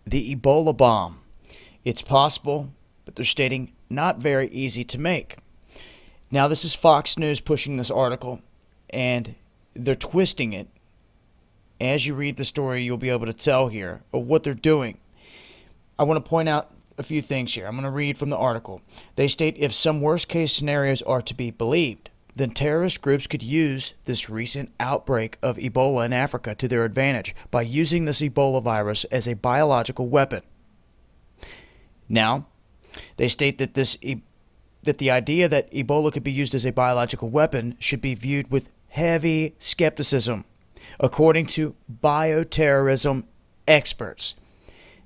the Ebola bomb. It's possible, but they're stating not very easy to make. Now, this is Fox News pushing this article, and they're twisting it. As you read the story, you'll be able to tell here of what they're doing. I want to point out a few things here. I'm going to read from the article. They state if some worst case scenarios are to be believed, then terrorist groups could use this recent outbreak of Ebola in Africa to their advantage by using this Ebola virus as a biological weapon. Now, they state that the idea that Ebola could be used as a biological weapon should be viewed with heavy skepticism, according to bioterrorism experts.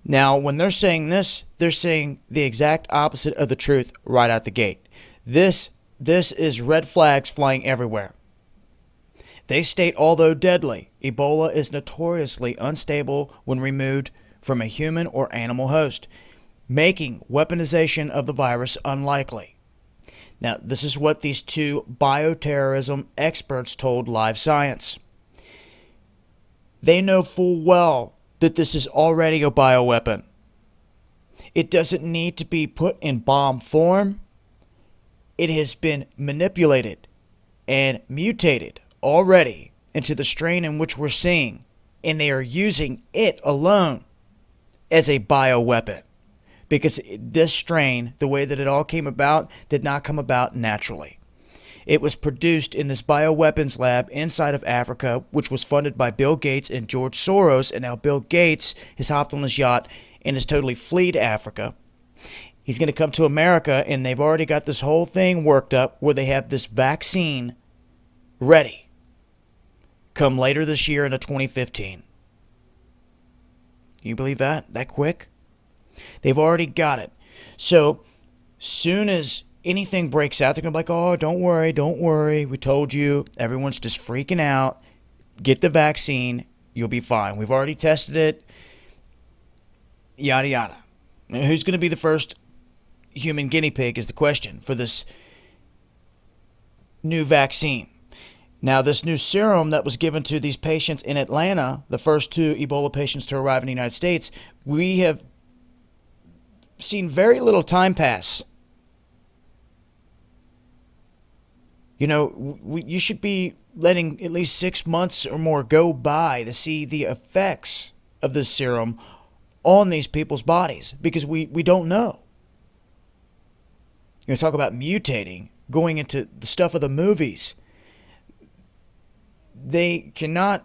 Now, when they're saying this, they're saying the exact opposite of the truth right out the gate. This is red flags flying everywhere. They state, although deadly, Ebola is notoriously unstable when removed from a human or animal host, making weaponization of the virus unlikely. Now, this is what these two bioterrorism experts told Live Science. They know full well that this is already a bioweapon. It doesn't need to be put in bomb form. It has been manipulated and mutated already into the strain in which we're seeing, and they are using it alone as a bioweapon. Because this strain, the way that it all came about, did not come about naturally. It was produced in this bioweapons lab inside of Africa, which was funded by Bill Gates and George Soros, and now Bill Gates has hopped on his yacht and has totally fled Africa. He's going to come to America, and they've already got this whole thing worked up where they have this vaccine ready come later this year into 2015. Can you believe that? That quick? They've already got it. So, soon as anything breaks out, they're going to be like, oh, don't worry. We told you. Everyone's just freaking out. Get the vaccine. You'll be fine. We've already tested it. Yada, yada. Now, who's going to be the first human guinea pig is the question for this new vaccine. Now, this new serum that was given to these patients in Atlanta, the first two Ebola patients to arrive in the United States, we have seen very little time pass. You know, you should be letting at least 6 months or more go by to see the effects of this serum on these people's bodies, because we don't know. You know, talk about mutating, going into the stuff of the movies. They cannot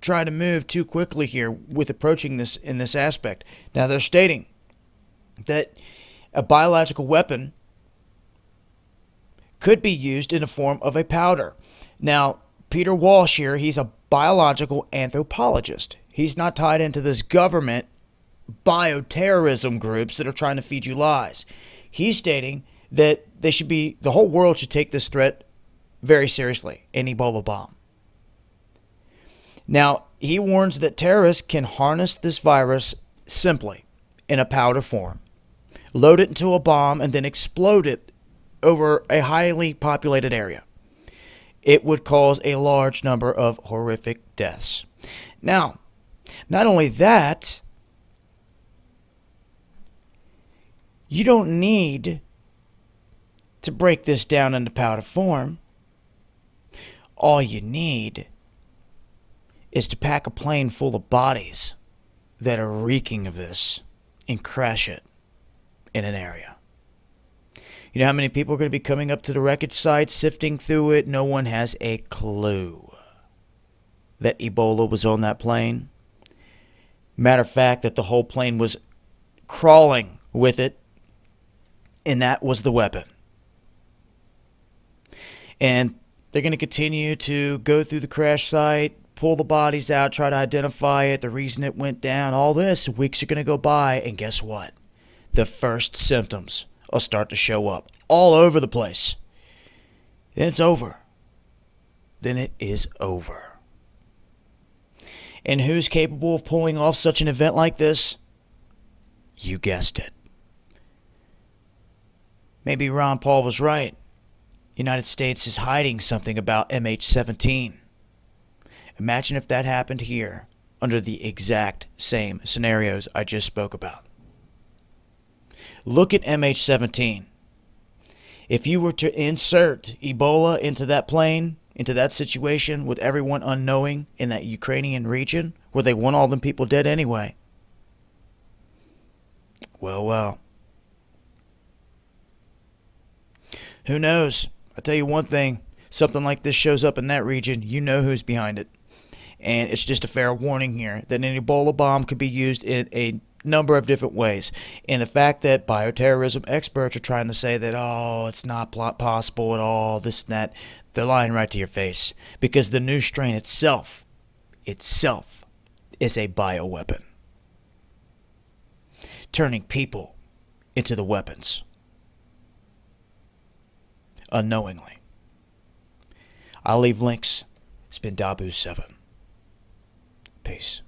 try to move too quickly here with approaching this in this aspect. Now, they're stating that a biological weapon could be used in the form of a powder. Now, Peter Walsh here, he's a biological anthropologist. He's not tied into this government bioterrorism groups that are trying to feed you lies. He's stating that the whole world should take this threat very seriously, an Ebola bomb. Now, he warns that terrorists can harness this virus simply in a powder form, load it into a bomb, and then explode it over a highly populated area. It would cause a large number of horrific deaths. Now, not only that, you don't need to break this down into powder form. All you need is to pack a plane full of bodies that are reeking of this and crash it in an area. You know how many people are going to be coming up to the wreckage site, sifting through it? No one has a clue that Ebola was on that plane. Matter of fact, that the whole plane was crawling with it, and that was the weapon. And they're going to continue to go through the crash site, pull the bodies out, try to identify it, the reason it went down, all this. Weeks are going to go by, and guess what? The first symptoms will start to show up all over the place. Then it's over. Then it is over. And who's capable of pulling off such an event like this? You guessed it. Maybe Ron Paul was right. The United States is hiding something about MH17. Imagine if that happened here under the exact same scenarios I just spoke about. Look at MH17. If you were to insert Ebola into that plane, into that situation with everyone unknowing in that Ukrainian region where they want all them people dead anyway, well. Who knows? I tell you one thing, something like this shows up in that region, you know who's behind it. And it's just a fair warning here that an Ebola bomb could be used in a number of different ways. And the fact that bioterrorism experts are trying to say that, oh, it's not possible at all, this and that, they're lying right to your face. Because the new strain itself is a bioweapon, turning people into the weapons unknowingly. I'll leave links. It's been Dabu7. Peace.